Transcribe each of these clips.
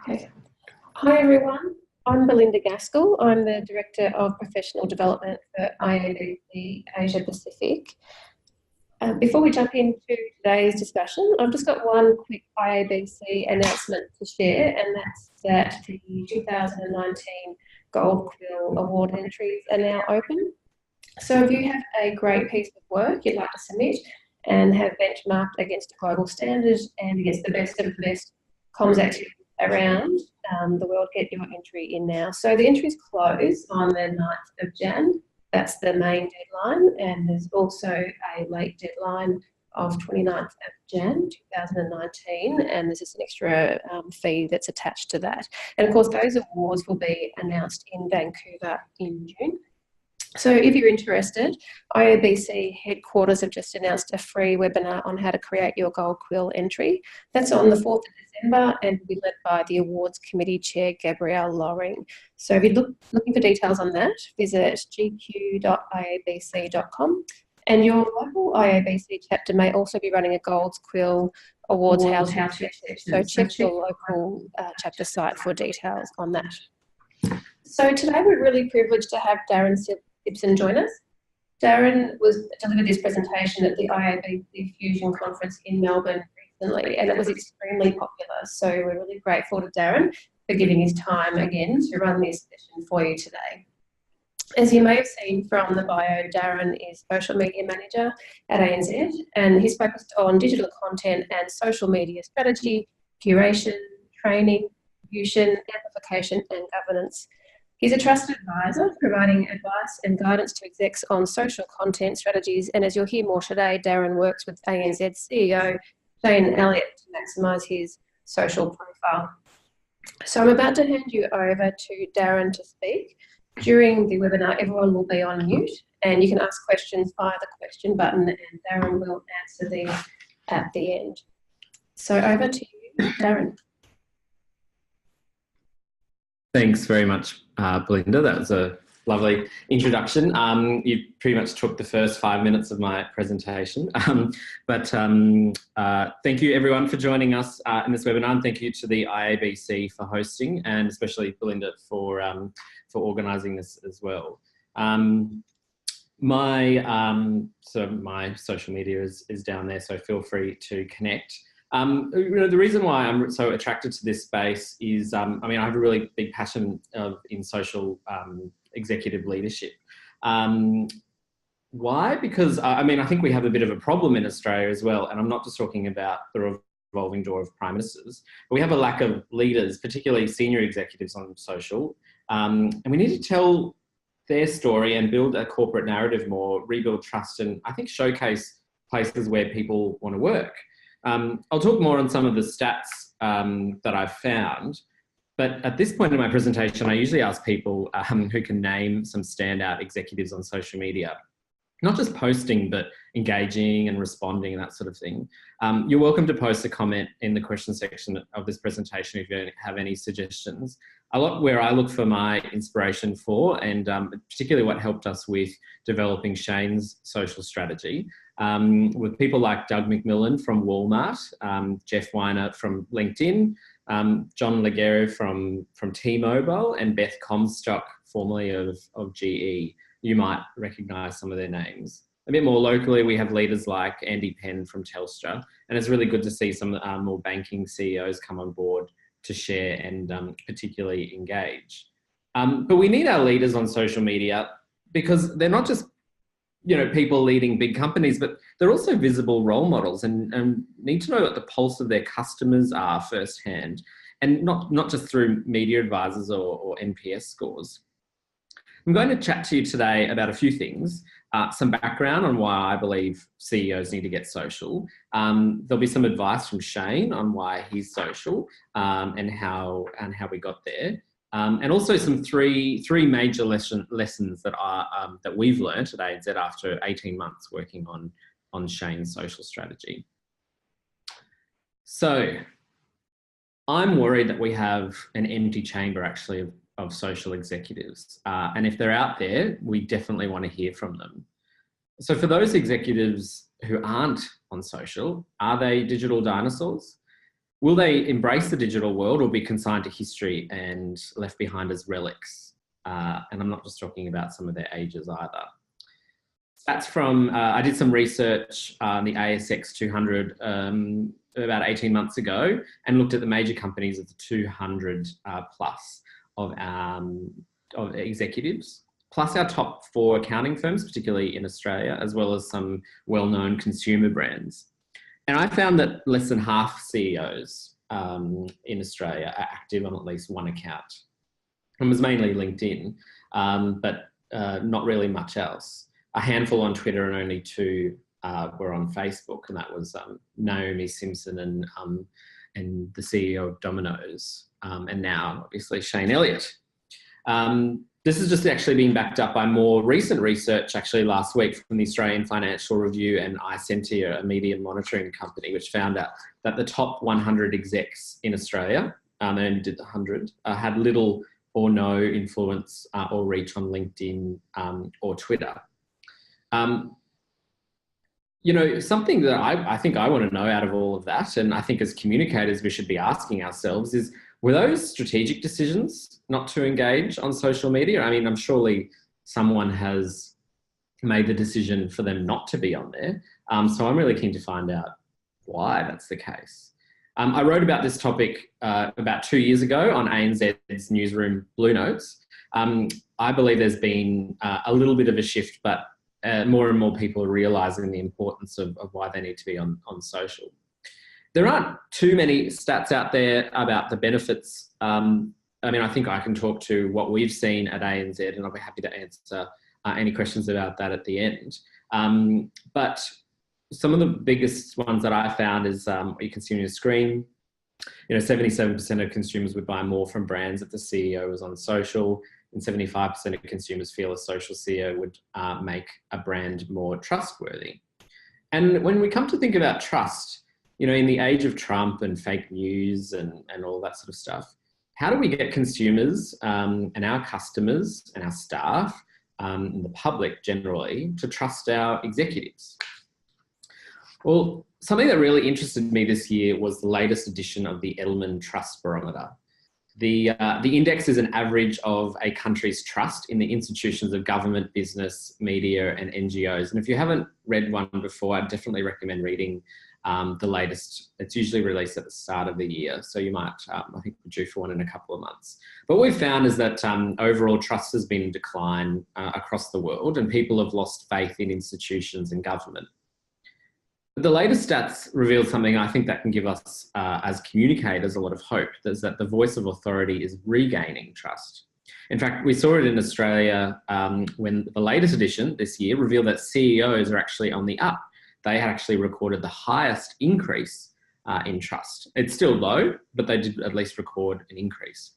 Okay. Hi everyone, I'm Belinda Gaskell. I'm the Director of Professional Development for IABC Asia Pacific. Before we jump into today's discussion, I've just got one quick IABC announcement to share, and that's that the 2019 Gold Quill Award entries are now open. So if you have a great piece of work you'd like to submit and have benchmarked against a global standard and against the best of the best comms activities around the world, get your entry in now. So the entries close on the 9th of Jan. That's the main deadline, and there's also a late deadline of 29th of Jan 2019, and there's just an extra fee that's attached to that. And of course those awards will be announced in Vancouver in June. So if you're interested, IABC headquarters have just announced a free webinar on how to create your Gold Quill entry. That's on the 4th of December and will be led by the Awards Committee Chair, Gabrielle Loring. So if you're looking for details on that, visit gq.iabc.com. And your local IABC chapter may also be running a Gold Quill Awards how-to session. So check your local chapter site for details on that. So today we're really privileged to have Darren Gibson join us. Darren delivered this presentation at the IABC Fusion Conference in Melbourne recently, and it was extremely popular. So we're really grateful to Darren for giving his time again to run this session for you today. As you may have seen from the bio, Darren is Social Media Manager at ANZ, and he's focused on digital content and social media strategy, curation, training, distribution, amplification and governance. He's a trusted advisor, providing advice and guidance to execs on social content strategies, and as you'll hear more today, Darren works with ANZ CEO Shane Elliott to maximise his social profile. So I'm about to hand you over to Darren to speak. During the webinar, everyone will be on mute, and you can ask questions via the question button, and Darren will answer these at the end. So over to you, Darren. Thanks very much, Belinda. That was a lovely introduction. You pretty much took the first 5 minutes of my presentation. But thank you everyone for joining us in this webinar, and thank you to the IABC for hosting, and especially Belinda for organising this as well. My social media is down there, so feel free to connect. The reason why I'm so attracted to this space is, I have a really big passion in social executive leadership. Why? Because, I think we have a bit of a problem in Australia as well, and I'm not just talking about the revolving door of prime ministers, but we have a lack of leaders, particularly senior executives on social, and we need to tell their story and build a corporate narrative more, rebuild trust, and I think showcase places where people want to work. I'll talk more on some of the stats that I've found, but at this point in my presentation, I usually ask people who can name some standout executives on social media, not just posting, but engaging and responding and that sort of thing. You're welcome to post a comment in the question section of this presentation if you have any suggestions. A lot where I look for my inspiration for, and particularly what helped us with developing Shane's social strategy, with people like Doug McMillan from Walmart, Jeff Weiner from LinkedIn, John Laguerre from T-Mobile, and Beth Comstock, formerly of GE. You might recognise some of their names. A bit more locally, we have leaders like Andy Penn from Telstra, and it's really good to see some more banking CEOs come on board to share and particularly engage. But we need our leaders on social media because they're not just people leading big companies, but they're also visible role models and need to know what the pulse of their customers are firsthand, and not just through media advisors or NPS scores. I'm going to chat to you today about a few things, some background on why I believe CEOs need to get social. There'll be some advice from Shane on why he's social and how we got there. And also some three major lessons that we've learned at ANZ after 18 months working on Shane's social strategy. So I'm worried that we have an empty chamber actually of social executives. And if they're out there, we definitely want to hear from them. So for those executives who aren't on social, are they digital dinosaurs? Will they embrace the digital world or be consigned to history and left behind as relics? And I'm not just talking about some of their ages either. That's from, I did some research on the ASX 200 about 18 months ago and looked at the major companies of the 200 plus of executives, plus our top 4 accounting firms, particularly in Australia, as well as some well-known consumer brands. And I found that less than half CEOs in Australia are active on at least one account. It was mainly LinkedIn, but not really much else. A handful on Twitter and only 2 were on Facebook, and that was Naomi Simpson and the CEO of Domino's, and now obviously Shane Elliott. This has just actually been backed up by more recent research, actually last week, from the Australian Financial Review and iSentia, a media monitoring company, which found out that the top 100 execs in Australia, they only did the 100, had little or no influence or reach on LinkedIn or Twitter. You know, something that I think I want to know out of all of that, and I think as communicators we should be asking ourselves is, were those strategic decisions not to engage on social media? I mean, I'm surely someone has made the decision for them not to be on there. So I'm really keen to find out why that's the case. I wrote about this topic about 2 years ago on ANZ's newsroom Blue Notes. I believe there's been a little bit of a shift, but more and more people are realising the importance of why they need to be on social. There aren't too many stats out there about the benefits. I mean, I think I can talk to what we've seen at ANZ, and I'll be happy to answer any questions about that at the end. But some of the biggest ones that I found is what you consume on your screen. You know, 77% of consumers would buy more from brands if the CEO was on social, and 75% of consumers feel a social CEO would make a brand more trustworthy. And when we come to think about trust, you know, in the age of Trump and fake news and all that sort of stuff, how do we get consumers and our customers and our staff and the public generally to trust our executives? Well, something that really interested me this year was the latest edition of the Edelman Trust Barometer. The index is an average of a country's trust in the institutions of government, business, media, and NGOs. And if you haven't read one before, I definitely recommend reading the latest. It's usually released at the start of the year, so you might, I think, be due for one in a couple of months. But what we've found is that overall trust has been in decline across the world, and people have lost faith in institutions and government. The latest stats reveal something I think that can give us, as communicators, a lot of hope. Is that the voice of authority is regaining trust. In fact, we saw it in Australia when the latest edition this year revealed that CEOs are actually on the up. They had actually recorded the highest increase in trust. It's still low, but they did at least record an increase.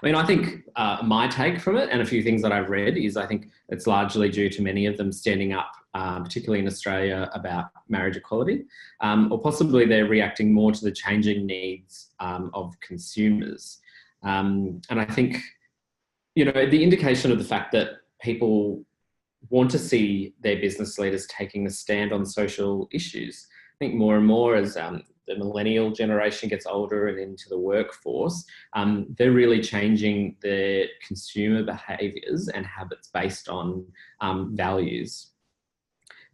I mean, I think my take from it and a few things that I've read is I think it's largely due to many of them standing up, particularly in Australia, about marriage equality, or possibly they're reacting more to the changing needs of consumers. And I think, you know, the indication of the fact that people want to see their business leaders taking a stand on social issues. I think more and more as the millennial generation gets older and into the workforce, they're really changing their consumer behaviours and habits based on values.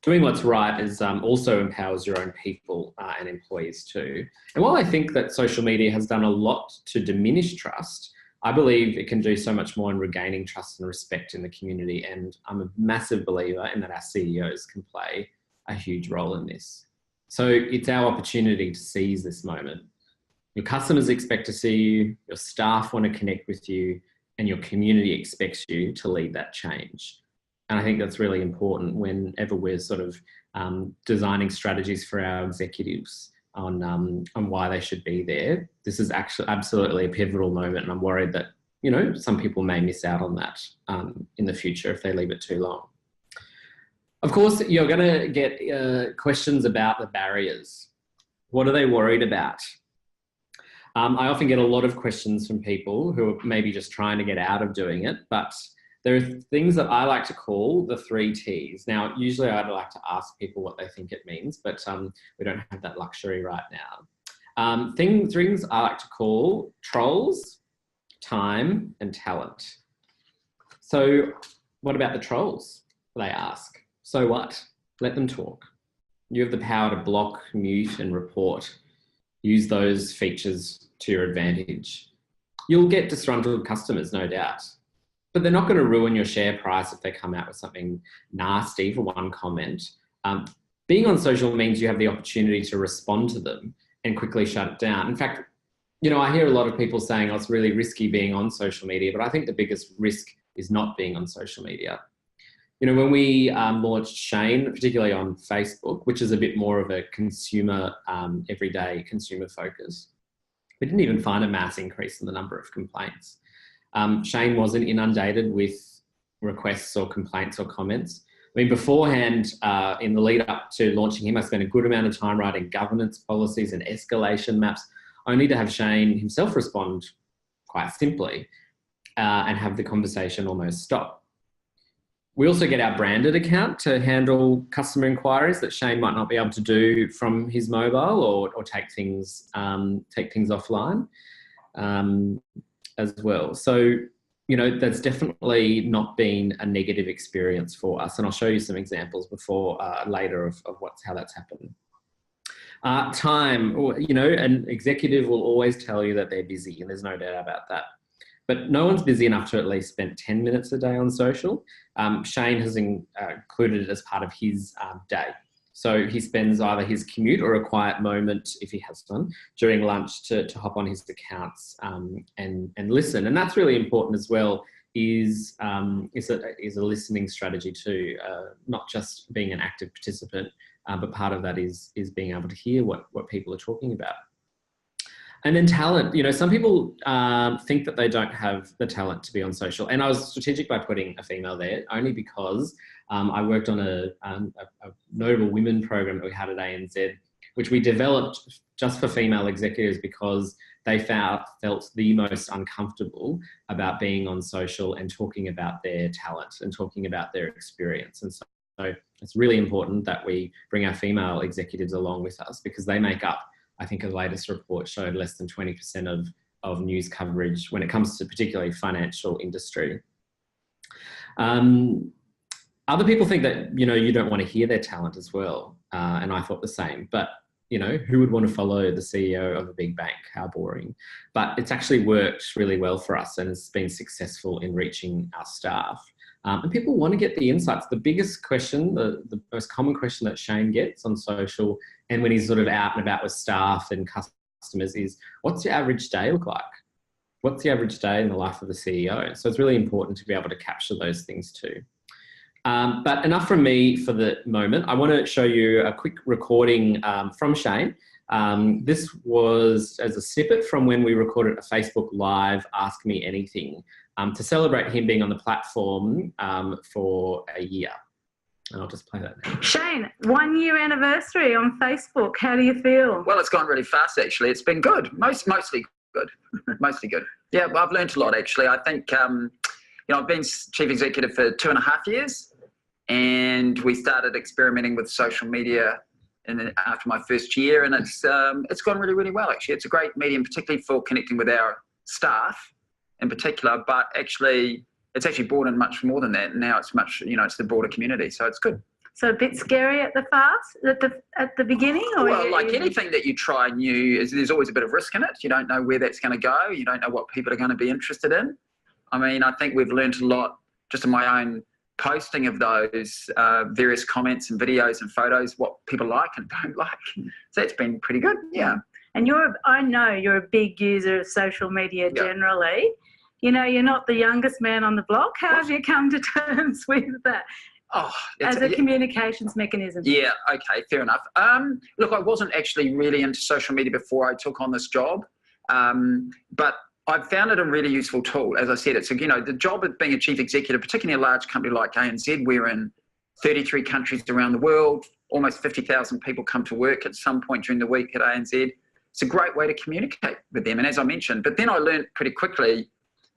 Doing what's right is also empowers your own people and employees too. And while I think that social media has done a lot to diminish trust, I believe it can do so much more in regaining trust and respect in the community. And I'm a massive believer in that our CEOs can play a huge role in this. So it's our opportunity to seize this moment. Your customers expect to see you, your staff want to connect with you, and your community expects you to lead that change. And I think that's really important whenever we're sort of designing strategies for our executives on why they should be there. This is actually absolutely a pivotal moment, and I'm worried that, you know, some people may miss out on that in the future if they leave it too long. Of course, you're going to get questions about the barriers. What are they worried about? I often get a lot of questions from people who are maybe just trying to get out of doing it, but there are things that I like to call the 3 T's. Now, usually I'd like to ask people what they think it means, but we don't have that luxury right now. Things I like to call trolls, time, and talent. So what about the trolls? They ask. So what? Let them talk. You have the power to block, mute, and report. Use those features to your advantage. You'll get disgruntled customers, no doubt, but they're not going to ruin your share price if they come out with something nasty for one comment. Being on social means you have the opportunity to respond to them and quickly shut it down. In fact, you know, I hear a lot of people saying, oh, it's really risky being on social media, but I think the biggest risk is not being on social media. You know, when we launched Shane, particularly on Facebook, which is a bit more of a consumer, everyday consumer focus, we didn't even find a mass increase in the number of complaints. Shane wasn't inundated with requests or complaints or comments. I mean, beforehand, in the lead up to launching him, I spent a good amount of time writing governance policies and escalation maps, only to have Shane himself respond quite simply and have the conversation almost stop. We also get our branded account to handle customer inquiries that Shane might not be able to do from his mobile or take things offline as well. So, you know, that's definitely not been a negative experience for us. And I'll show you some examples later of how that's happened. Time, you know, an executive will always tell you that they're busy, and there's no doubt about that. But no one's busy enough to at least spend 10 minutes a day on social. Shane has included it as part of his day. So he spends either his commute or a quiet moment, if he has one, during lunch to hop on his accounts and listen. And that's really important as well, is a listening strategy too, not just being an active participant, but part of that is being able to hear what people are talking about. And then talent, you know, some people think that they don't have the talent to be on social. And I was strategic by putting a female there only because I worked on a notable women program that we had at ANZ, which we developed just for female executives because they felt the most uncomfortable about being on social and talking about their talent and talking about their experience. And so it's really important that we bring our female executives along with us because they make up, I think a latest report showed, less than 20% of news coverage when it comes to particularly financial industry. Other people think that, you know, you don't want to hear their talent as well. And I thought the same, but you know, who would want to follow the CEO of a big bank? How boring. But it's actually worked really well for us and it's been successful in reaching our staff. And people want to get the insights. The biggest question, the most common question that Shane gets on social and when he's sort of out and about with staff and customers is, what's your average day look like? What's the average day in the life of the CEO? So it's really important to be able to capture those things too. But enough from me for the moment. I want to show you a quick recording from Shane. This was as a snippet from when we recorded a Facebook Live Ask Me Anything to celebrate him being on the platform for a year. And I'll just play that now. Shane, 1 year anniversary on Facebook. How do you feel? Well, it's gone really fast, actually. It's been good. Mostly good. Mostly good. Yeah, well, I've learned a lot, actually. I think, you know, I've been chief executive for 2.5 years, and we started experimenting with social media after my first year, and it's gone really, really well, actually. It's a great medium, particularly for connecting with our staff in particular, but actually, it's actually brought in much more than that. Now it's much, you know, it's the broader community, so it's good. So a bit scary at the beginning? Or well, like anything that you try new, there's always a bit of risk in it. You don't know where that's going to go. You don't know what people are going to be interested in. I mean, I think we've learned a lot just in my own posting of those various comments and videos and photos, what people like and don't like. So it's been pretty good, yeah. And I know you're a big user of social media generally. You know, you're not the youngest man on the block. How have you come to terms with that? Oh, as a communications mechanism? Yeah, okay, fair enough. Look, I wasn't actually really into social media before I took on this job, but I've found it a really useful tool. As I said, it's, you know, the job of being a chief executive, particularly a large company like ANZ, we're in 33 countries around the world, almost 50,000 people come to work at some point during the week at ANZ. It's a great way to communicate with them. And as I mentioned, but then I learned pretty quickly,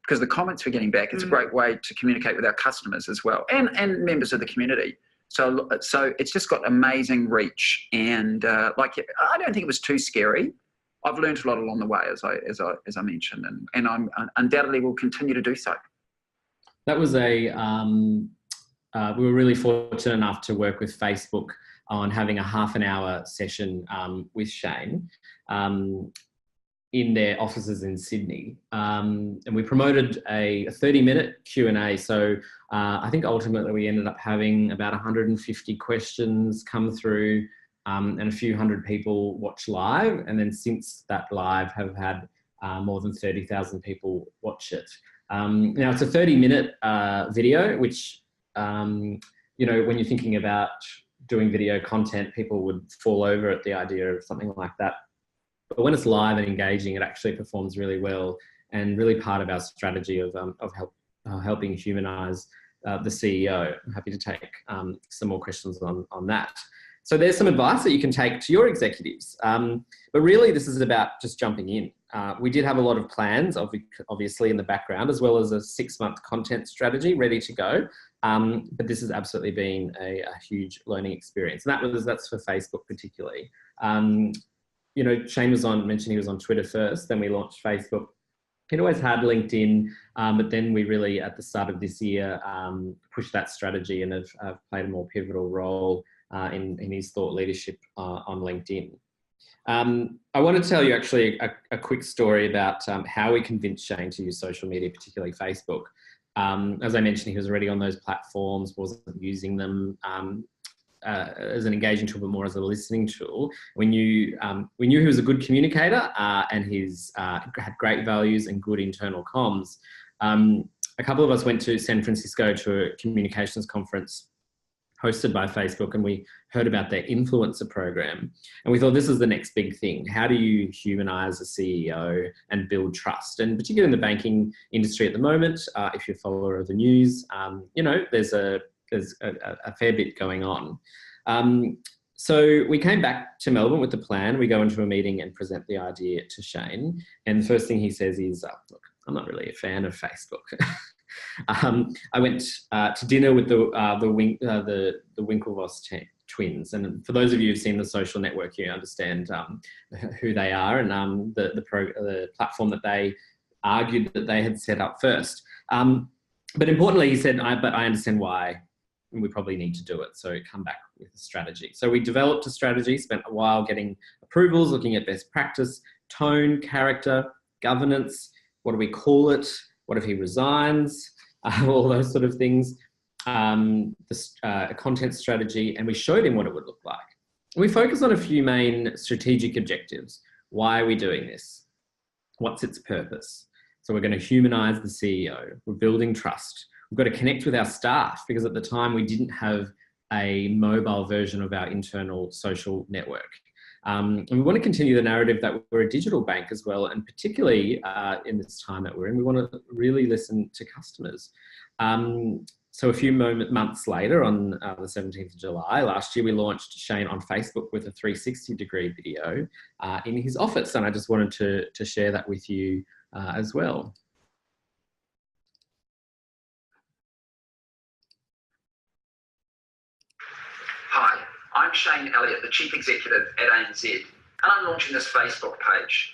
because the comments we're getting back, it's a great way to communicate with our customers as well and members of the community. So it's just got amazing reach. And I don't think it was too scary. I've learned a lot along the way, as I mentioned, and I'm undoubtedly will continue to do so. That was we were really fortunate enough to work with Facebook on having a half-an-hour session with Shane in their offices in Sydney. And we promoted a 30-minute Q&A. So I think ultimately we ended up having about 150 questions come through and a few hundred people watch live. And then since that live have had more than 30,000 people watch it. Now it's a 30-minute video, which, when you're thinking about doing video content, people would fall over at the idea of something like that. But when it's live and engaging, it actually performs really well, and really part of our strategy of helping humanise the CEO. I'm happy to take some more questions on that. So there's some advice that you can take to your executives. But really, this is about just jumping in. We did have a lot of plans, obviously, in the background, as well as a 6-month content strategy ready to go. But this has absolutely been a huge learning experience. And that's for Facebook particularly. Shane mentioned he was on Twitter first, then we launched Facebook. He'd always had LinkedIn, but then we really, at the start of this year, pushed that strategy and have played a more pivotal role in his thought leadership on LinkedIn. I want to tell you actually a quick story about how we convinced Shane to use social media, particularly Facebook. As I mentioned, he was already on those platforms, wasn't using them as an engaging tool, but more as a listening tool. We knew he was a good communicator and he's had great values and good internal comms. A couple of us went to San Francisco to a communications conference hosted by Facebook, and we heard about their influencer program. And we thought, this is the next big thing. How do you humanize a CEO and build trust? And particularly in the banking industry at the moment, if you're a follower of the news, there's a fair bit going on. So we came back to Melbourne with the plan. We go into a meeting and present the idea to Shane. And the first thing he says is, look, I'm not really a fan of Facebook. I went to dinner with the Winklevoss twins, and for those of you who've seen The Social Network, you understand who they are and the platform that they argued that they had set up first. But importantly, he said, but I understand why we probably need to do it. So come back with a strategy. So we developed a strategy, spent a while getting approvals, looking at best practice, tone, character, governance. What do we call it? What if he resigns? All those sort of things. A content strategy, and we showed him what it would look like. We focus on a few main strategic objectives. Why are we doing this? What's its purpose? So we're going to humanize the CEO. We're building trust. We've got to connect with our staff, because at the time we didn't have a mobile version of our internal social network. And we want to continue the narrative that we're a digital bank as well, and particularly in this time that we're in, we want to really listen to customers. So a few months later, on the 17th of July last year, we launched Shane on Facebook with a 360-degree video in his office, and I just wanted to share that with you as well. Hi, I'm Shane Elliott, the Chief Executive at ANZ, and I'm launching this Facebook page.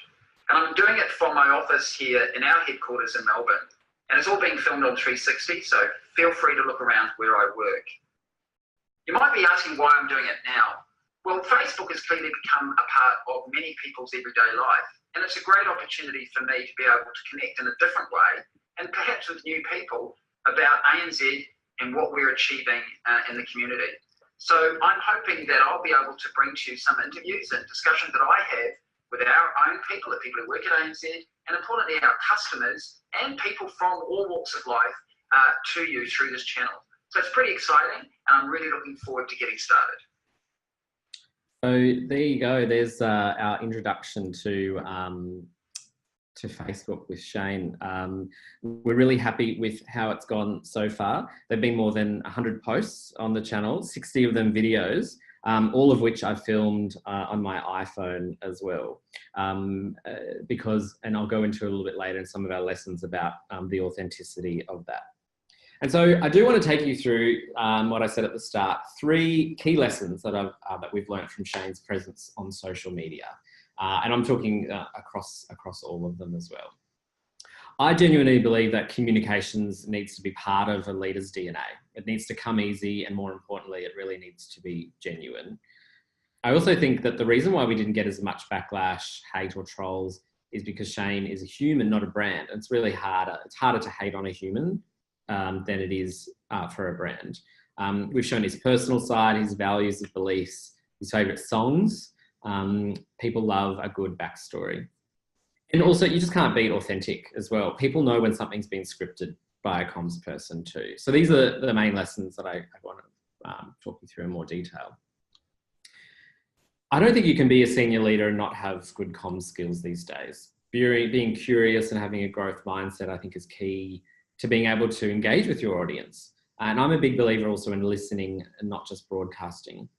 And I'm doing it from my office here in our headquarters in Melbourne. And it's all being filmed on 360, so feel free to look around where I work. You might be asking why I'm doing it now. Well, Facebook has clearly become a part of many people's everyday life, and it's a great opportunity for me to be able to connect in a different way, and perhaps with new people, about ANZ and what we're achieving in the community. So I'm hoping that I'll be able to bring to you some interviews and discussions that I have with our own people, the people who work at ANZ, and importantly our customers and people from all walks of life to you through this channel. So it's pretty exciting, and I'm really looking forward to getting started. So there you go. There's our introduction to Facebook with Shane. We're really happy with how it's gone so far. There've been more than 100 posts on the channel, 60 of them videos, all of which I filmed on my iPhone as well. And I'll go into a little bit later in some of our lessons about the authenticity of that. And so I do want to take you through what I said at the start, 3 key lessons that we've learned from Shane's presence on social media. And I'm talking across all of them as well. I genuinely believe that communications needs to be part of a leader's DNA. It needs to come easy, and more importantly, it really needs to be genuine. I also think that the reason why we didn't get as much backlash, hate or trolls is because Shane is a human, not a brand. It's really harder. It's harder to hate on a human than it is for a brand. We've shown his personal side, his values, his beliefs, his favourite songs. People love a good backstory. And also, you just can't beat authentic as well. People know when something's been scripted by a comms person too. So these are the main lessons that I want to talk you through in more detail. I don't think you can be a senior leader and not have good comms skills these days. Being curious and having a growth mindset, I think, is key to being able to engage with your audience. And I'm a big believer also in listening and not just broadcasting.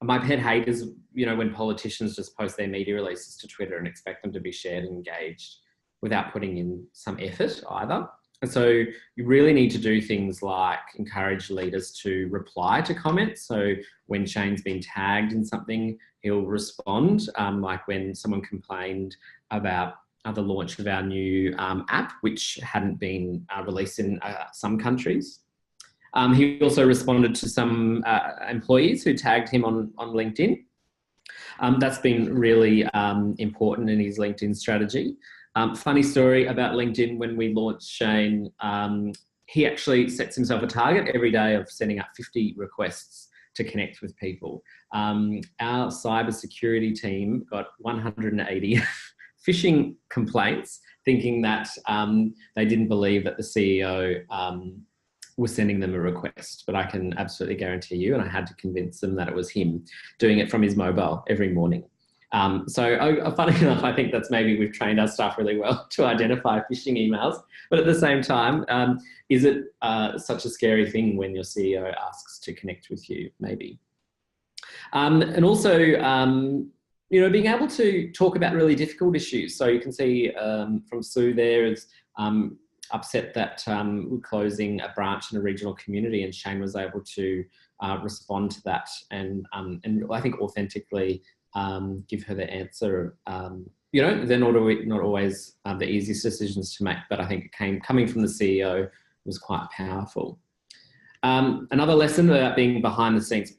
My pet hate is, when politicians just post their media releases to Twitter and expect them to be shared and engaged without putting in some effort either. And so you really need to do things like encourage leaders to reply to comments. So when Shane's been tagged in something, he'll respond. Like when someone complained about the launch of our new app, which hadn't been released in some countries. He also responded to some employees who tagged him on LinkedIn. That's been really important in his LinkedIn strategy. Funny story about LinkedIn, when we launched Shane, he actually sets himself a target every day of sending out 50 requests to connect with people. Our cybersecurity team got 180 phishing complaints, thinking that they didn't believe that the CEO was sending them a request. But I can absolutely guarantee you, and I had to convince them that it was him doing it from his mobile every morning. So funny enough, I think that's maybe we've trained our staff really well to identify phishing emails. But at the same time, is it such a scary thing when your CEO asks to connect with you? Maybe. And also, being able to talk about really difficult issues. So you can see from Sue there is upset that we're closing a branch in a regional community, and Shane was able to respond to that and I think authentically give her the answer. They're not always the easiest decisions to make, but I think coming from the CEO was quite powerful. Another lesson about being behind the scenes,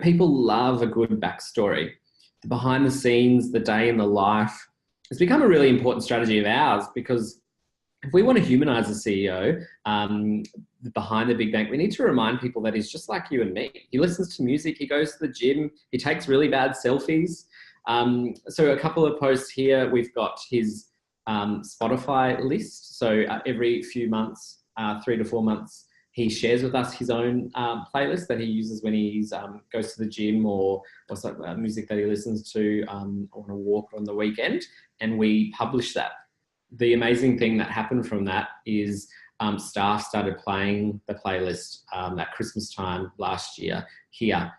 people love a good backstory. The behind the scenes, the day in the life, it's become a really important strategy of ours, because if we want to humanize the CEO behind the big bank, we need to remind people that he's just like you and me. He listens to music, he goes to the gym, he takes really bad selfies. So a couple of posts here, we've got his Spotify list. So every few months, 3 to 4 months, he shares with us his own playlist that he uses when he goes to the gym or music that he listens to on a walk on the weekend, and we publish that. The amazing thing that happened from that is staff started playing the playlist at Christmas time last year here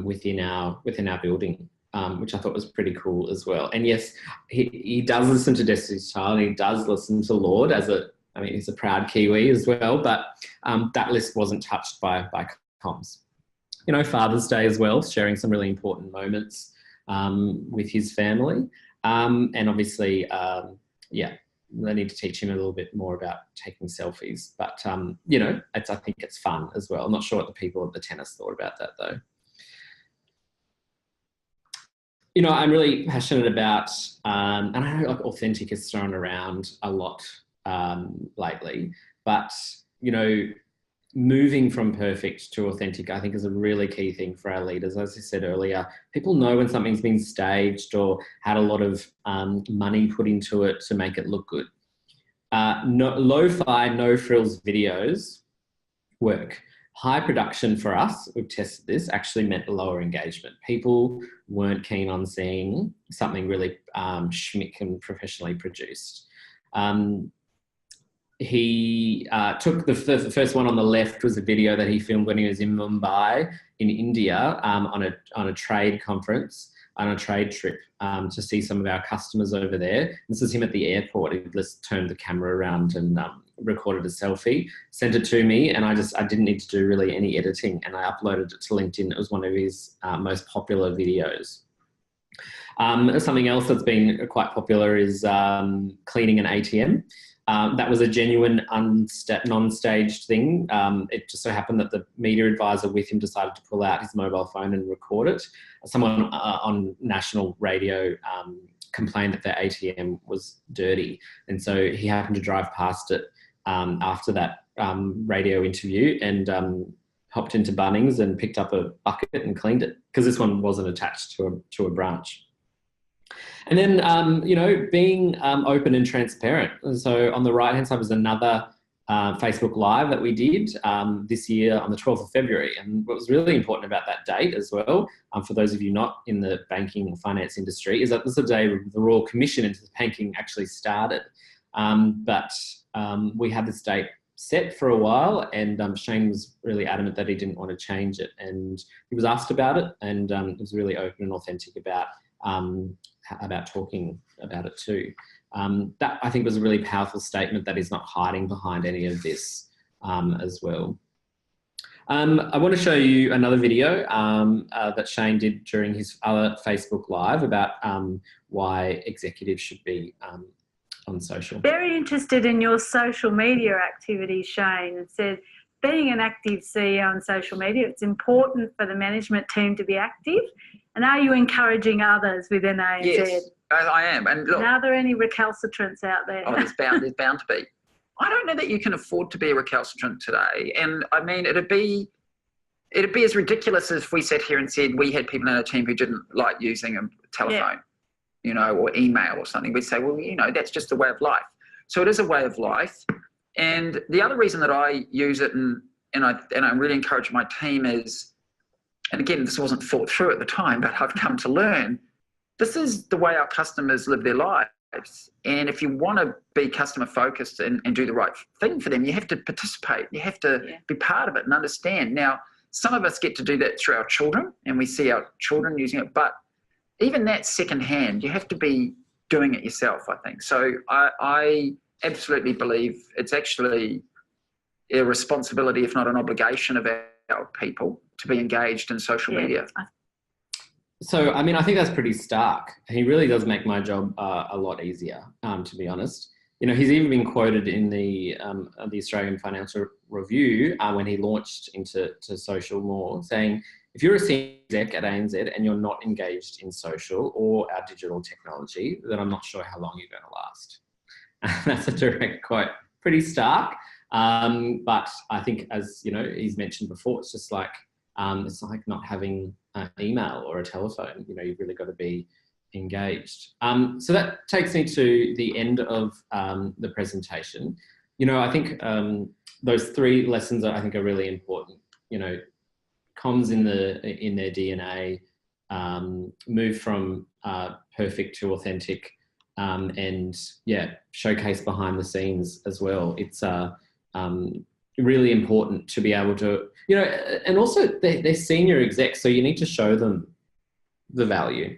within our building, which I thought was pretty cool as well. And yes, he does listen to Destiny's Child, and he does listen to Lord he's a proud Kiwi as well, but that list wasn't touched by comms. Father's Day as well, sharing some really important moments with his family. And obviously, they need to teach him a little bit more about taking selfies. But, I think it's fun as well. I'm not sure what the people at the tennis thought about that, though. I'm really passionate about, and I know authentic is thrown around a lot lately, but, moving from perfect to authentic, I think, is a really key thing for our leaders. As I said earlier, people know when something's been staged or had a lot of money put into it to make it look good. Lo-fi, no-frills videos work. High production for us, we've tested this, actually meant lower engagement. People weren't keen on seeing something really schmick and professionally produced. He took the first one on the left was a video that he filmed when he was in Mumbai in India on a trade conference, on a trade trip to see some of our customers over there. This is him at the airport. He just turned the camera around and recorded a selfie, sent it to me, and I didn't need to do really any editing, and I uploaded it to LinkedIn. It was one of his most popular videos. Something else that's been quite popular is cleaning an ATM. That was a genuine non-staged thing. It just so happened that the media advisor with him decided to pull out his mobile phone and record it. Someone on national radio complained that their ATM was dirty, and so he happened to drive past it after that radio interview and hopped into Bunnings and picked up a bucket and cleaned it, because this one wasn't attached to a branch. And then, you know, being open and transparent. So on the right-hand side was another Facebook Live that we did this year on the 12th of February. And what was really important about that date as well, for those of you not in the banking or finance industry, is that this is the day the Royal Commission into banking actually started. But we had this date set for a while, and Shane was really adamant that he didn't want to change it. And he was asked about it, and he was really open and authentic about talking about it too. That I think was a really powerful statement, that he's not hiding behind any of this as well. I want to show you another video that Shane did during his other Facebook Live about why executives should be on social. Very interested in your social media activities, Shane. It said, being an active CEO on social media, it's important for the management team to be active. And are you encouraging others within ANZ? Yes, I am. And look, are there any recalcitrants out there? Oh, there's bound to be. I don't know that you can afford to be a recalcitrant today. And I mean, it'd be as ridiculous as if we sat here and said we had people in our team who didn't like using a telephone, you know, or email or something. We'd say, well, you know, that's just a way of life. So it is a way of life. And the other reason that I use it and I really encourage my team is, and again, this wasn't thought through at the time, but I've come to learn, this is the way our customers live their lives. And if you want to be customer focused and do the right thing for them, you have to participate. You have to be part of it and understand. Now, some of us get to do that through our children, and we see our children using it, but even that secondhand, you have to be doing it yourself, I think. So I absolutely believe it's actually a responsibility, if not an obligation, of our people to be engaged in social media. So, I mean, I think that's pretty stark. He really does make my job a lot easier, to be honest. You know, he's even been quoted in the Australian Financial Review when he launched into social more, saying, if you're a senior exec at ANZ and you're not engaged in social or our digital technology, then I'm not sure how long you're going to last. That's a direct quote. Pretty stark. But I think, as you know, he's mentioned before, it's just like, it's like not having an email or a telephone. You know, you've really got to be engaged. So that takes me to the end of the presentation. You know, I think those three lessons I think are really important. You know, comms in their DNA, move from perfect to authentic, and showcase behind the scenes as well. It's really important to be able to, you know, and also they're senior execs, so you need to show them the value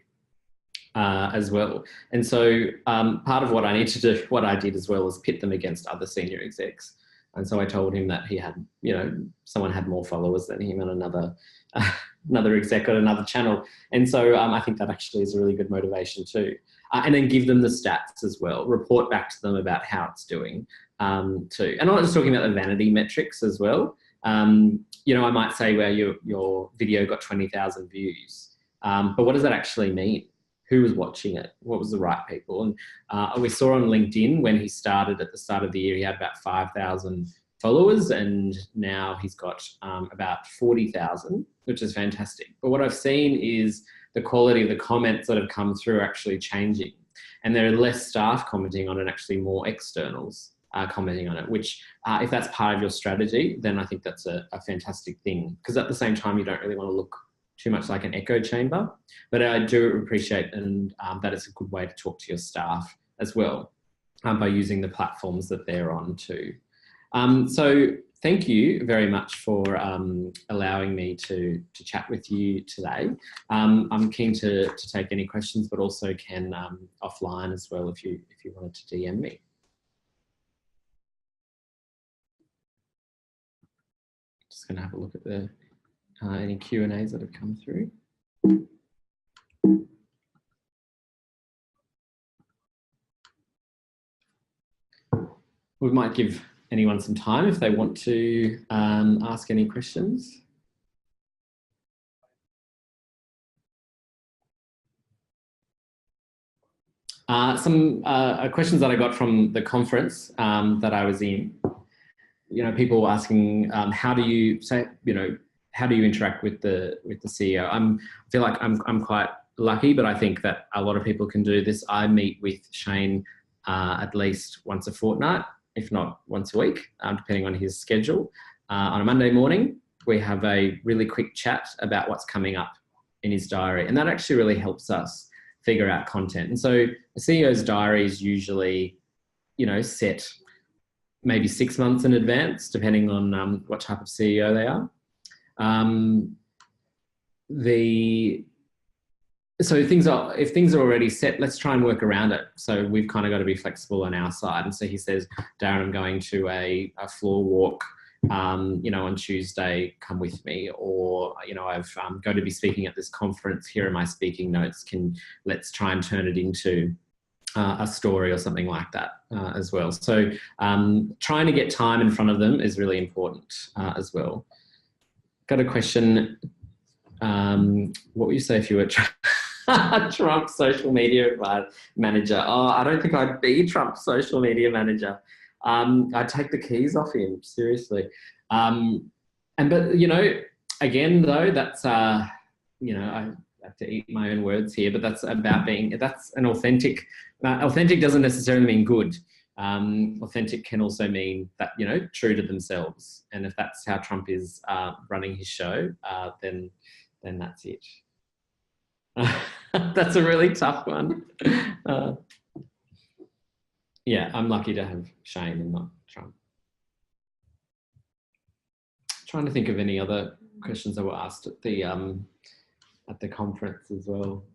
as well. And so part of what I need to do, what I did as well, is pit them against other senior execs. And so I told him that he had, you know, someone had more followers than him and another exec on another channel. And so I think that actually is a really good motivation too. And then give them the stats as well, report back to them about how it's doing too. And I'm not just talking about the vanity metrics as well. You know, I might say, well, your video got 20,000 views, but what does that actually mean? Who was watching it? What was the right people? And we saw on LinkedIn when he started at the start of the year, he had about 5,000 followers, and now he's got about 40,000, which is fantastic. But what I've seen is the quality of the comments that have come through actually changing, and there are less staff commenting on it, actually more externals commenting on it, which if that's part of your strategy, then I think that's a fantastic thing, because at the same time, you don't really want to look too much like an echo chamber. But I do appreciate and that it's a good way to talk to your staff as well by using the platforms that they're on too. So thank you very much for allowing me to chat with you today. I'm keen to take any questions, but also can offline as well if you wanted to DM me. Just going to have a look at the any Q&As that have come through. we might give anyone some time if they want to ask any questions. Some questions that I got from the conference that I was in. People were asking, how do you interact with the CEO? I feel like I'm quite lucky, but I think that a lot of people can do this. I meet with Shane at least once a fortnight, if not once a week, depending on his schedule. On a Monday morning, we have a really quick chat about what's coming up in his diary, and that actually really helps us figure out content. And so the CEO's diary is usually, set maybe 6 months in advance, depending on what type of CEO they are. So if things are already set, let's try and work around it. So we've kind of got to be flexible on our side. And so he says, Darren, I'm going to a floor walk, on Tuesday, come with me. Or, I'm going to be speaking at this conference. Here are my speaking notes. Let's try and turn it into a story or something like that as well. So trying to get time in front of them is really important as well. Got a question. What would you say if you were Trump's social media manager? Oh, I don't think I'd be Trump's social media manager. I'd take the keys off him, seriously. But again though, that's I have to eat my own words here, but that's an authentic. Authentic doesn't necessarily mean good. Authentic can also mean that, true to themselves. And if that's how Trump is running his show, then that's it. That's a really tough one. Yeah, I'm lucky to have Shane and not Trump. Trying to think of any other questions that were asked at the conference as well.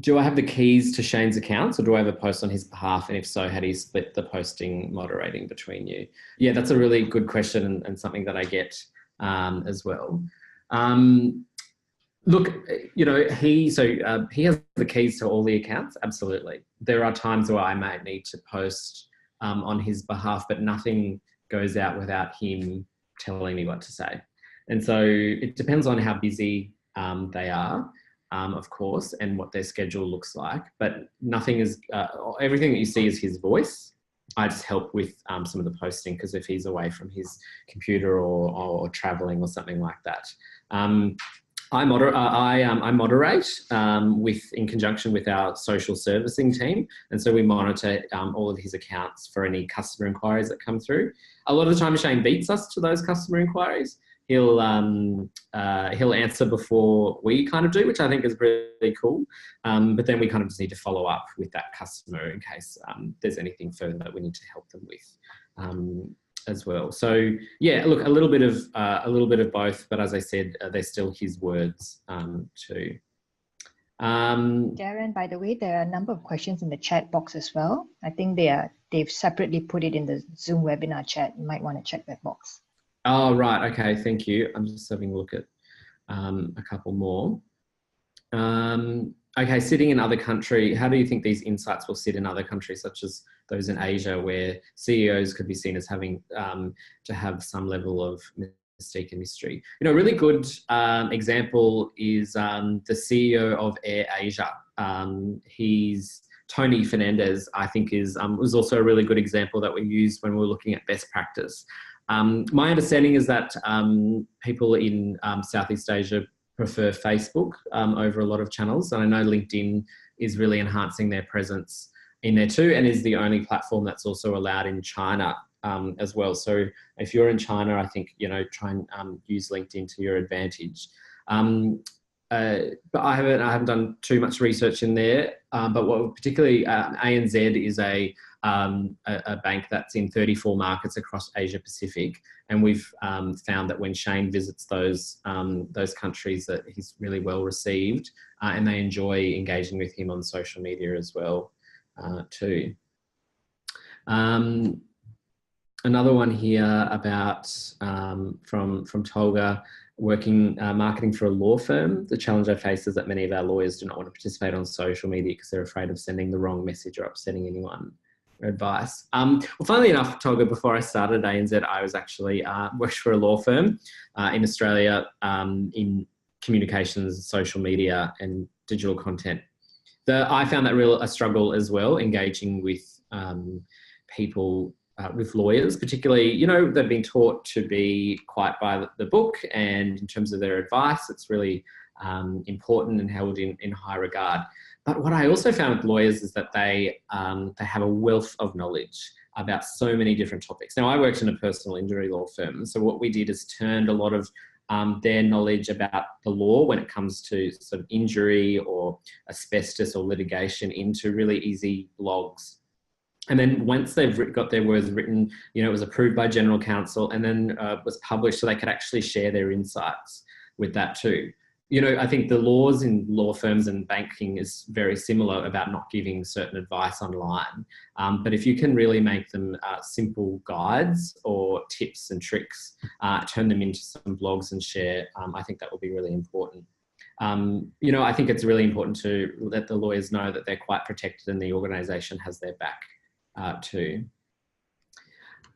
Do I have the keys to Shane's accounts, or do I have a post on his behalf? And if so, how do you split the posting moderating between you? Yeah, that's a really good question and something that I get as well. Look, he has the keys to all the accounts. Absolutely. There are times where I might need to post on his behalf, but nothing goes out without him telling me what to say. And so it depends on how busy they are, of course, and what their schedule looks like. But nothing is, everything that you see is his voice. I just help with some of the posting, because if he's away from his computer or traveling or something like that. I moderate in conjunction with our social servicing team. And so we monitor all of his accounts for any customer inquiries that come through. A lot of the time Shane beats us to those customer inquiries. He'll answer before we kind of do, which I think is really cool. But then we kind of just need to follow up with that customer in case there's anything further that we need to help them with as well. So yeah, look, a little bit of both, but as I said, they're still his words too. Darren, by the way, there are a number of questions in the chat box as well. I think they've separately put it in the Zoom webinar chat. You might want to check that box. Oh, right. Okay. Thank you. I'm just having a look at a couple more. Okay. Sitting in other country, how do you think these insights will sit in other countries, such as those in Asia, where CEOs could be seen as having to have some level of mystique and mystery? A really good example is the CEO of Air Asia. He's Tony Fernandez, I think, was also a really good example that we used when we were looking at best practice. My understanding is that people in Southeast Asia prefer Facebook over a lot of channels. And I know LinkedIn is really enhancing their presence in there too, and is the only platform that's also allowed in China as well. So if you're in China, I think, try and use LinkedIn to your advantage. But I haven't done too much research in there. But what particularly ANZ is a bank that's in 34 markets across Asia Pacific, and we've found that when Shane visits those countries, that he's really well received, and they enjoy engaging with him on social media as well too. Another one here about from Tolga. working marketing for a law firm. The challenge I face is that many of our lawyers do not want to participate on social media because they're afraid of sending the wrong message or upsetting anyone. Advice. Well, funnily enough, Tolga, before I started ANZ, I was actually worked for a law firm in Australia in communications, social media, and digital content. I found that a struggle as well, engaging with people, with lawyers, particularly, you know, they've been taught to be quite by the book, and in terms of their advice, it's really important and held in high regard. But what I also found with lawyers is that they have a wealth of knowledge about so many different topics. Now, I worked in a personal injury law firm, so what we did is turned a lot of their knowledge about the law when it comes to sort of injury or asbestos or litigation into really easy blogs. And then once they've got their words written, you know, it was approved by General Counsel and then was published so they could actually share their insights with that too. You know, I think the laws in law firms and banking is very similar about not giving certain advice online. But if you can really make them simple guides or tips and tricks, turn them into some blogs and share, I think that will be really important. You know, I think it's really important to let the lawyers know that they're quite protected and the organisation has their back too.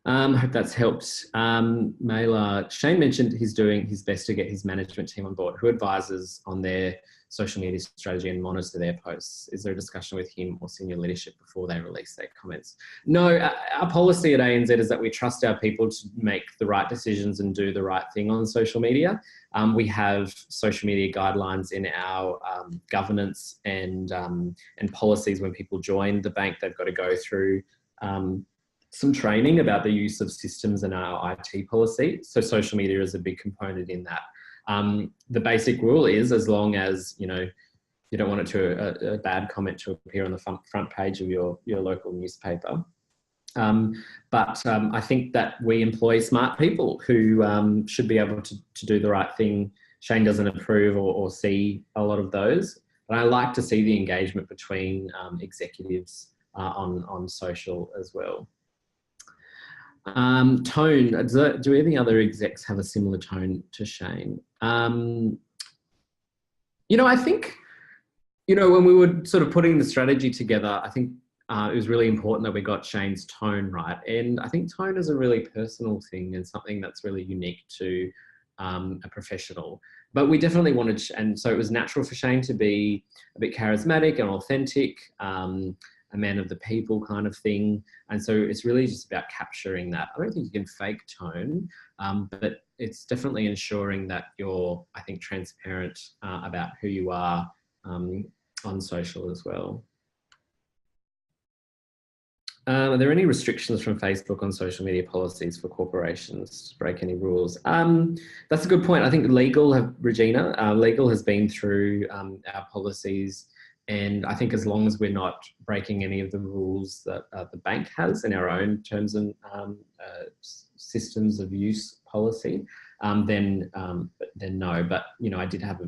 Hope that's helped. Mailer, Shane mentioned he's doing his best to get his management team on board. Who advises on their social media strategy and monitor their posts? Is there a discussion with him or senior leadership before they release their comments? No, our policy at ANZ is that we trust our people to make the right decisions and do the right thing on social media. We have social media guidelines in our governance and policies. When people join the bank, they've got to go through some training about the use of systems and our IT policy. So social media is a big component in that. The basic rule is, as long as, you know, you don't want it to a bad comment to appear on the front page of your local newspaper. But I think that we employ smart people who should be able to do the right thing. Shane doesn't approve or see a lot of those, but I like to see the engagement between executives on social as well. Tone, do any other execs have a similar tone to Shane? You know, I think, you know, when we were sort of putting the strategy together, I think it was really important that we got Shane's tone right. And I think tone is a really personal thing and something that's really unique to a professional. But we definitely wanted, and so it was natural for Shane to be a bit charismatic and authentic, a man of the people kind of thing. And so it's really just about capturing that. I don't think you can fake tone, but it's definitely ensuring that you're, I think, transparent about who you are on social as well. Are there any restrictions from Facebook on social media policies for corporations to break any rules? That's a good point. I think legal has been through our policies. And I think as long as we're not breaking any of the rules that the bank has in our own terms and systems of use policy, then no. But you know, I did have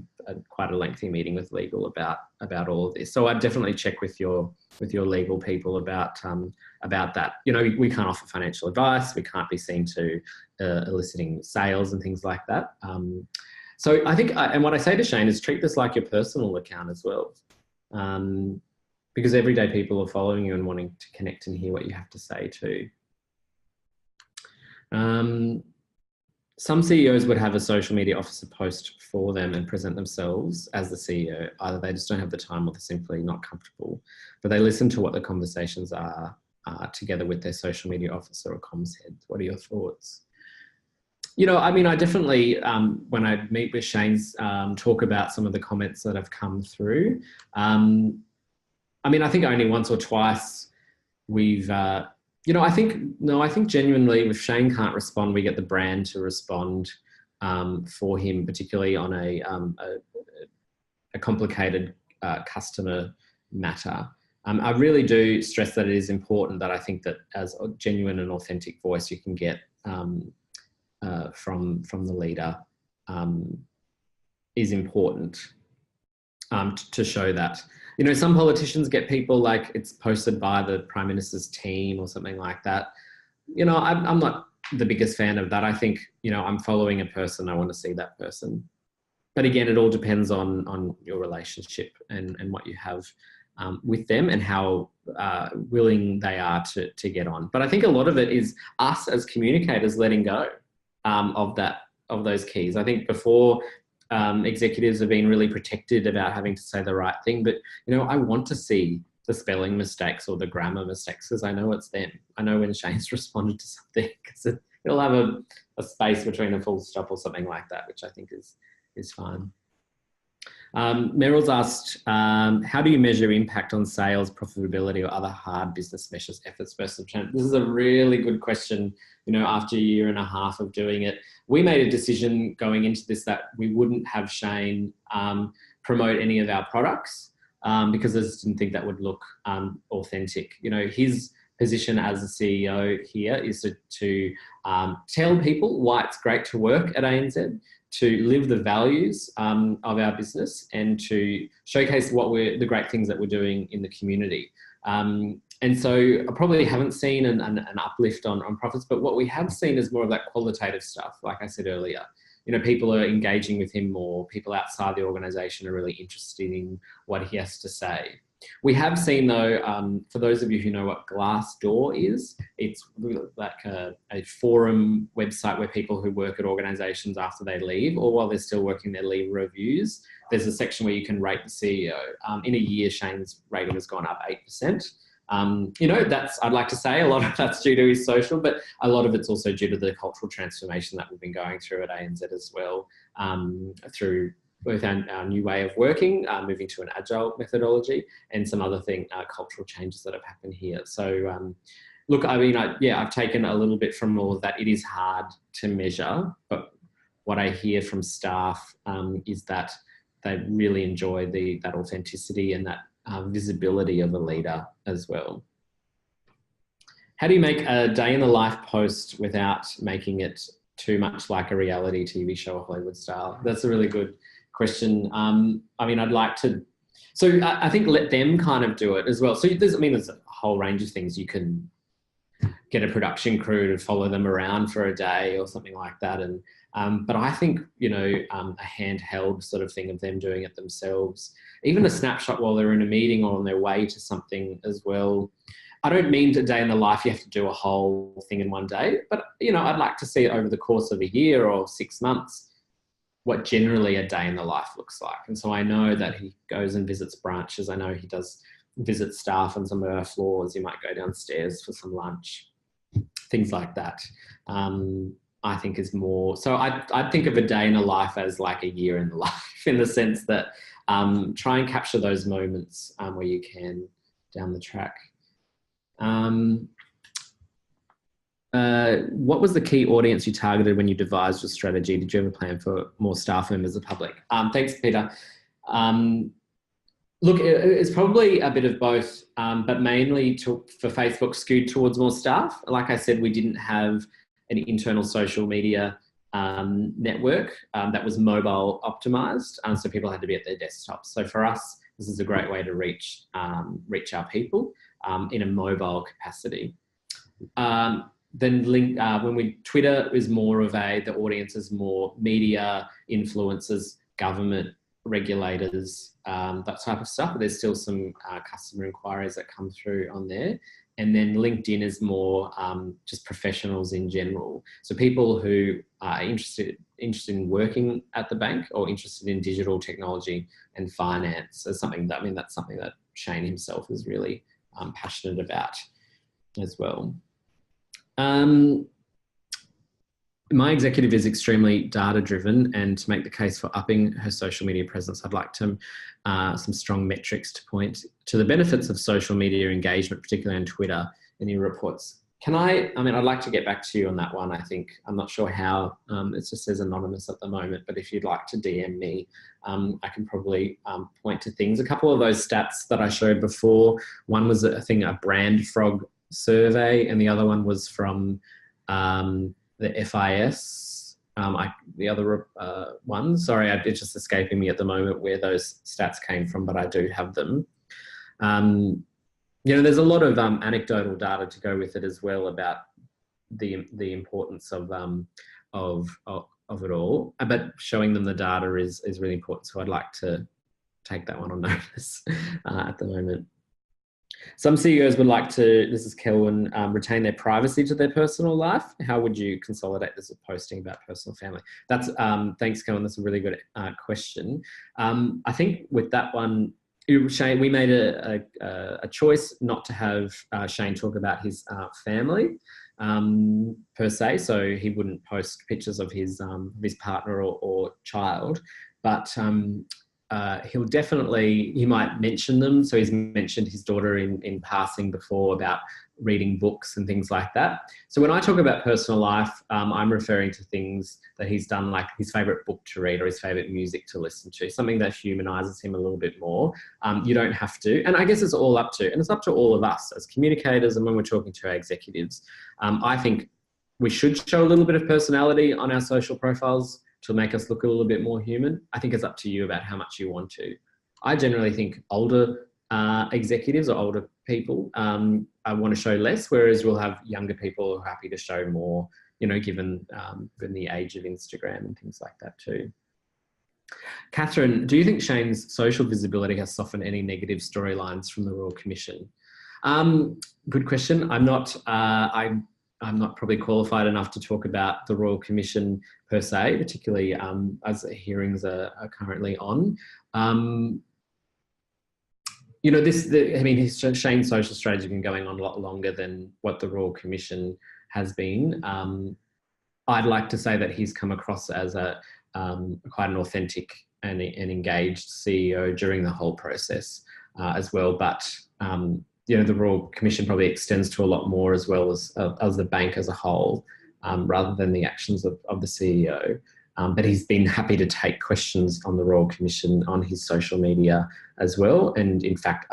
quite a lengthy meeting with legal about all of this. So I'd definitely check with your legal people about that. You know, we can't offer financial advice. We can't be seen to eliciting sales and things like that. So I think, and what I say to Shane is treat this like your personal account as well. Because everyday people are following you and wanting to connect and hear what you have to say too. Some CEOs would have a social media officer post for them and present themselves as the CEO. Either they just don't have the time or they're simply not comfortable, but they listen to what the conversations are together with their social media officer or comms head. What are your thoughts? You know, I mean, I definitely, when I meet with Shane's, talk about some of the comments that have come through. I mean, I think only once or twice we've, you know, I think genuinely if Shane can't respond, we get the brand to respond for him, particularly on a complicated customer matter. I really do stress that it is important that I think that as a genuine and authentic voice you can get from the leader is important to show that. You know, some politicians get people like it's posted by the Prime Minister's team or something like that. You know, I'm not the biggest fan of that. I think, you know, I'm following a person, I want to see that person. But again, it all depends on your relationship and what you have with them and how willing they are to get on. But I think a lot of it is us as communicators letting go of those keys. I think before executives have been really protected about having to say the right thing, but you know, I want to see the spelling mistakes or the grammar mistakes because I know it's them. I know when Shane's responded to something because it'll have a space between a full stop or something like that, which I think is fine. Meryl's asked, how do you measure impact on sales, profitability, or other hard business measures, efforts versus change? This is a really good question. You know, after a year and a half of doing it, we made a decision going into this that we wouldn't have Shane promote any of our products because I just didn't think that would look authentic. You know, his position as a CEO here is to tell people why it's great to work at ANZ, to live the values of our business and to showcase the great things that we're doing in the community. And so I probably haven't seen an uplift on profits, but what we have seen is more of that qualitative stuff. Like I said earlier, you know, people are engaging with him more. People outside the organisation are really interested in what he has to say. We have seen though, for those of you who know what Glassdoor is, it's like a forum website where people who work at organisations after they leave or while they're still working their leave reviews, there's a section where you can rate the CEO. In a year, Shane's rating has gone up 8%. You know, I'd like to say a lot of that's due to his social, but a lot of it's also due to the cultural transformation that we've been going through at ANZ as well, through both our new way of working, moving to an agile methodology and some other cultural changes that have happened here. So look, I mean, I've taken a little bit from all of that. It is hard to measure, but what I hear from staff is that they really enjoy that authenticity and that visibility of a leader as well. How do you make a day in the life post without making it too much like a reality TV show or Hollywood style? That's a really good question. I mean, I'd like to, so I think let them kind of do it as well. So there's a whole range of things. You can get a production crew to follow them around for a day or something like that. And but I think, you know, a handheld sort of thing of them doing it themselves, even a snapshot while they're in a meeting or on their way to something as well. I don't mean a day in the life you have to do a whole thing in one day, but, you know, I'd like to see over the course of a year or 6 months what generally a day in the life looks like. And so I know that he goes and visits branches. I know he does visit staff on some of our floors. He might go downstairs for some lunch, things like that. I think is more, so I'd think of a day in a life as like a year in the life in the sense that try and capture those moments where you can down the track. What was the key audience you targeted when you devised your strategy? Did you have a plan for more staff members of the public? Thanks, Peter. Look, it's probably a bit of both, but mainly for Facebook skewed towards more staff. Like I said, we didn't have an internal social media network that was mobile optimized, so people had to be at their desktops. So for us, this is a great way to reach our people in a mobile capacity. Then Twitter is more of the audience is more media, influencers, government, regulators, that type of stuff. But there's still some customer inquiries that come through on there. And then LinkedIn is more just professionals in general. So people who are interested in working at the bank or interested in digital technology and finance is something that, that's something that Shane himself is really passionate about as well. My executive is extremely data driven, and to make the case for upping her social media presence, I'd like some strong metrics to point to the benefits of social media engagement, particularly on Twitter, in your reports. I'd like to get back to you on that one. I think, I'm not sure how, it just says anonymous at the moment, but if you'd like to DM me, I can probably point to things. A couple of those stats that I showed before, one was a Brand Frog survey, and the other one was from the FIS. The other one, sorry, it's just escaping me at the moment where those stats came from, but I do have them. There's a lot of anecdotal data to go with it as well about the importance of it all, but showing them the data is really important. So I'd like to take that one on notice at the moment. Some CEOs would like to, this is Kelvin, retain their privacy to their personal life. How would you consolidate this with posting about personal family? That's, thanks, Kelvin, that's a really good question. I think with that one, Shane, we made a choice not to have Shane talk about his family per se, so he wouldn't post pictures of his partner or child, but he'll definitely, he might mention them. So he's mentioned his daughter in passing before about reading books and things like that. So when I talk about personal life, I'm referring to things that he's done, like his favourite book to read or his favourite music to listen to, something that humanises him a little bit more. You don't have to, and I guess it's all up to, and it's up to all of us as communicators and when we're talking to our executives. I think we should show a little bit of personality on our social profiles to make us look a little bit more human. I think it's up to you about how much you want to. I generally think older executives or older people I want to show less, whereas we'll have younger people who are happy to show more, you know, given the age of Instagram and things like that too. Catherine, do you think Shane's social visibility has softened any negative storylines from the Royal Commission? Good question. I'm not probably qualified enough to talk about the Royal Commission per se, particularly as hearings are currently on. You know, Shane's social strategy has been going on a lot longer than what the Royal Commission has been. I'd like to say that he's come across as quite an authentic and engaged CEO during the whole process as well. But you know, the Royal Commission probably extends to a lot more as well as the bank as a whole, rather than the actions of the CEO. But he's been happy to take questions on the Royal Commission on his social media as well. And in fact,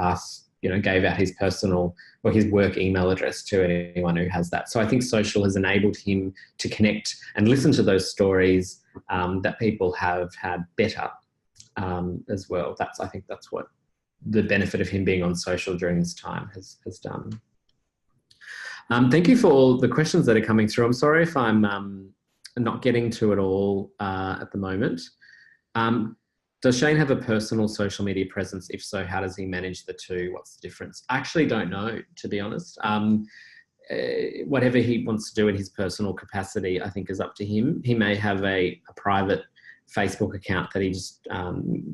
gave out his personal or his work email address to anyone who has that. So I think social has enabled him to connect and listen to those stories that people have had better as well. I think that's what the benefit of him being on social during this time has done. Thank you for all the questions that are coming through. I'm sorry if I'm not getting to it all at the moment. Does Shane have a personal social media presence? If so, how does he manage the two? What's the difference? I actually don't know, to be honest. Whatever he wants to do in his personal capacity, I think is up to him. He may have a private Facebook account that he just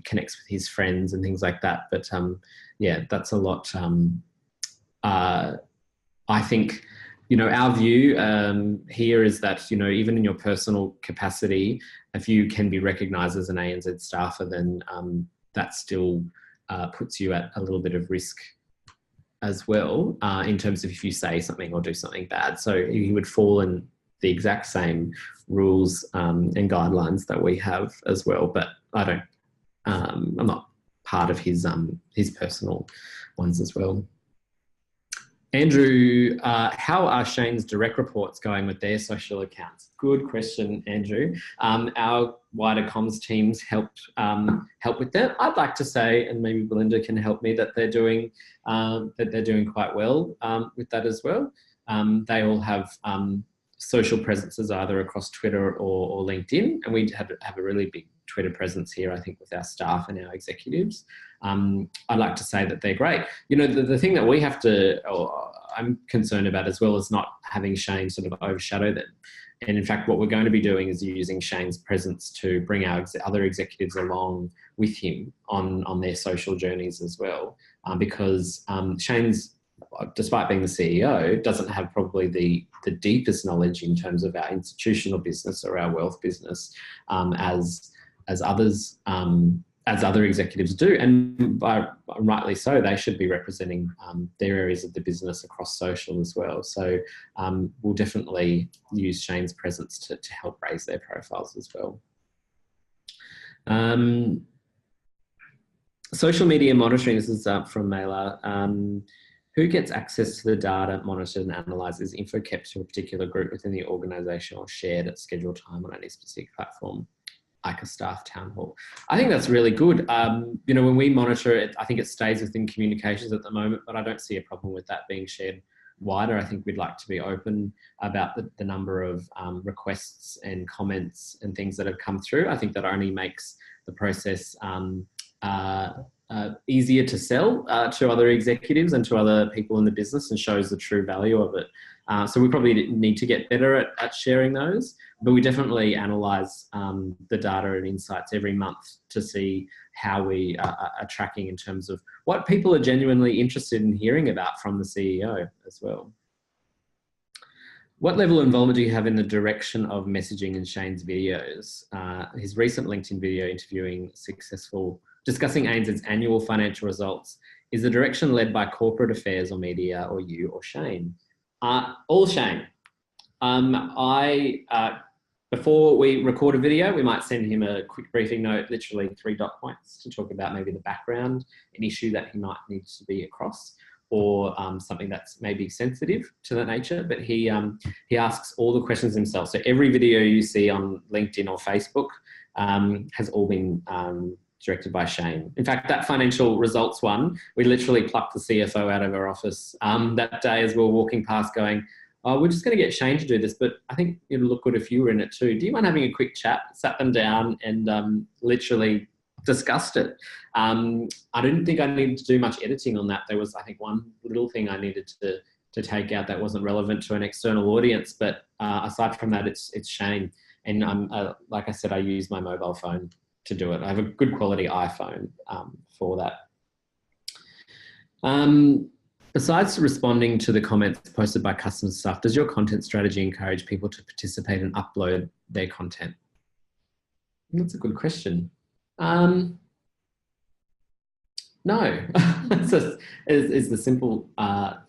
connects with his friends and things like that. But yeah, that's a lot. I think, you know, our view here is that, you know, even in your personal capacity, if you can be recognised as an ANZ staffer, then that still puts you at a little bit of risk as well in terms of if you say something or do something bad. So he would fall in the exact same rules and guidelines that we have as well. But I don't, I'm not part of his personal ones as well. Andrew, how are Shane's direct reports going with their social accounts? Good question, Andrew. Our wider comms teams help with that. I'd like to say, and maybe Belinda can help me, that they're doing quite well with that as well. They all have social presences either across Twitter or LinkedIn, and we have a really big Twitter presence here, I think, with our staff and our executives. I'd like to say that they're great. You know, the thing that we have to, or I'm concerned about as well, is not having Shane sort of overshadow them. And in fact, what we're going to be doing is using Shane's presence to bring our other executives along with him on their social journeys as well. Because Shane's, despite being the CEO, doesn't have probably the deepest knowledge in terms of our institutional business or our wealth business as other executives do, and rightly so. They should be representing their areas of the business across social as well. So we'll definitely use Shane's presence to help raise their profiles as well. Social media monitoring, this is from Mela. Who gets access to the data monitored and analysed? Is info kept to a particular group within the organisation or shared at scheduled time on any specific platform, like a staff town hall? I think that's really good. You know, when we monitor it, I think it stays within communications at the moment, but I don't see a problem with that being shared wider. I think we'd like to be open about the number of requests and comments and things that have come through. I think that only makes the process easier to sell to other executives and to other people in the business, and shows the true value of it. So we probably need to get better at sharing those, but we definitely analyse the data and insights every month to see how we are tracking in terms of what people are genuinely interested in hearing about from the CEO as well. What level of involvement do you have in the direction of messaging in Shane's videos? His recent LinkedIn video discussing ANZ's annual financial results. Is the direction led by corporate affairs or media, or you or Shane? All Shane. Before we record a video, we might send him a quick briefing note, literally 3 dot points, to talk about maybe the background, an issue that he might need to be across, or something that's maybe sensitive to that nature. But he asks all the questions himself. So every video you see on LinkedIn or Facebook has all been directed by Shane. In fact, that financial results one, we literally plucked the CFO out of our office that day as we were walking past, going, "Oh, we're just going to get Shane to do this, but I think it'll look good if you were in it too. Do you mind having a quick chat?" Sat them down and literally discussed it. I didn't think I needed to do much editing on that. There was, I think, one little thing I needed to take out that wasn't relevant to an external audience, but aside from that, it's Shane. And like I said, I use my mobile phone to do it. I have a good quality iPhone for that. Besides responding to the comments posted by customer staff, does your content strategy encourage people to participate and upload their content? That's a good question. No, is the simple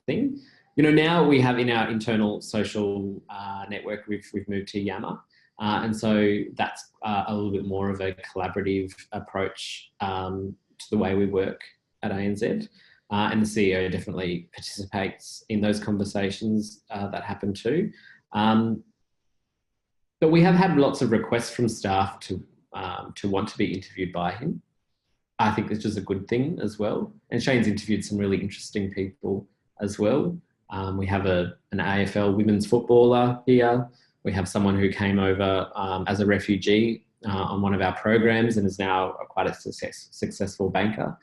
thing. You know, now we have in our internal social network, we've moved to Yammer. And so that's a little bit more of a collaborative approach to the way we work at ANZ. And the CEO definitely participates in those conversations that happen too. But we have had lots of requests from staff to want to be interviewed by him. I think it's just a good thing as well. And Shane's interviewed some really interesting people as well. We have an AFL women's footballer here. We have someone who came over as a refugee on one of our programs and is now quite a successful banker.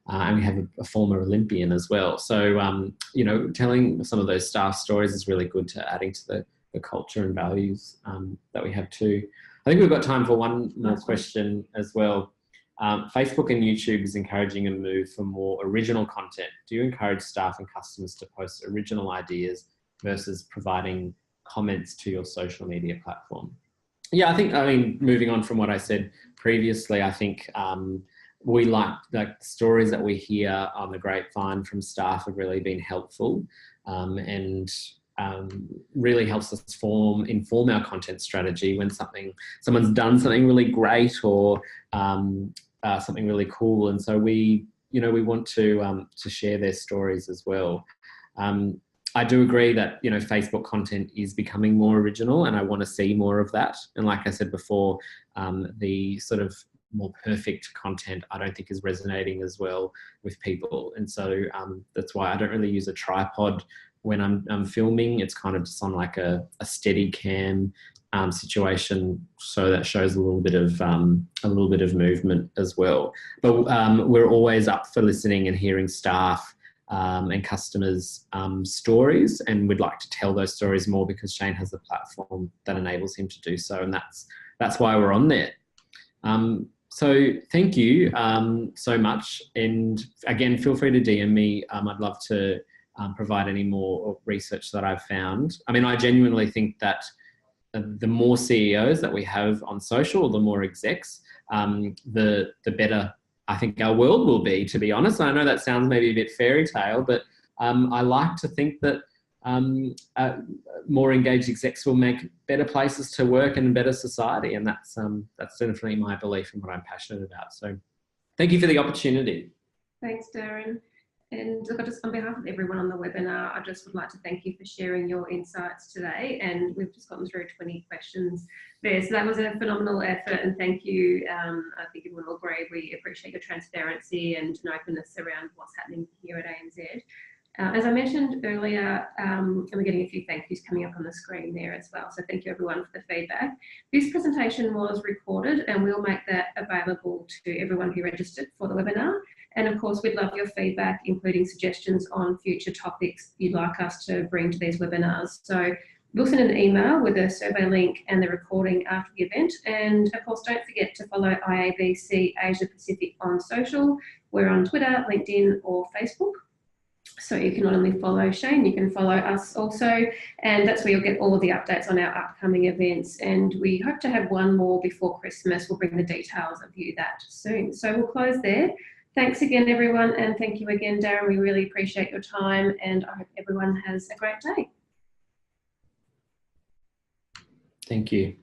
And we have a former Olympian as well. So, you know, telling some of those staff stories is really good to adding to the culture and values that we have too. I think we've got time for one more question as well. Facebook and YouTube is encouraging a move for more original content. Do you encourage staff and customers to post original ideas versus providing comments to your social media platform? Yeah, I mean, moving on from what I said previously, I think we like the stories that we hear on the grapevine from staff have really been helpful and really helps us inform our content strategy when someone's done something really great or something really cool. And so we want to share their stories as well. I do agree that, you know, Facebook content is becoming more original and I want to see more of that. And like I said before, the sort of more perfect content I don't think is resonating as well with people. And so that's why I don't really use a tripod when I'm filming. It's kind of just on like a steady cam situation, so that shows a little bit of movement as well. But we're always up for listening and hearing staff and customers' stories, and we'd like to tell those stories more because Shane has a platform that enables him to do so, and that's why we're on there. So thank you so much, and again, feel free to DM me. I'd love to provide any more research that I've found. I mean, I genuinely think that the more CEOs that we have on social, the more execs, the better I think our world will be, to be honest. And I know that sounds maybe a bit fairy tale, but I like to think that more engaged execs will make better places to work and a better society. And that's definitely my belief and what I'm passionate about. So thank you for the opportunity. Thanks, Darren. And look, just on behalf of everyone on the webinar, I just would like to thank you for sharing your insights today. And we've just gotten through 20 questions there. So that was a phenomenal effort, and thank you. I think everyone will agree, we appreciate your transparency and openness around what's happening here at ANZ. As I mentioned earlier, and we're getting a few thank yous coming up on the screen there as well, so thank you everyone for the feedback. This presentation was recorded and we'll make that available to everyone who registered for the webinar. And of course, we'd love your feedback, including suggestions on future topics you'd like us to bring to these webinars. So we'll send an email with a survey link and the recording after the event. And of course, don't forget to follow IABC Asia Pacific on social. We're on Twitter, LinkedIn or Facebook. So you can not only follow Shane, you can follow us also, and that's where you'll get all of the updates on our upcoming events. And we hope to have one more before Christmas. We'll bring the details of you that soon. So we'll close there. Thanks again, everyone, and thank you again, Darren. We really appreciate your time, and I hope everyone has a great day. Thank you.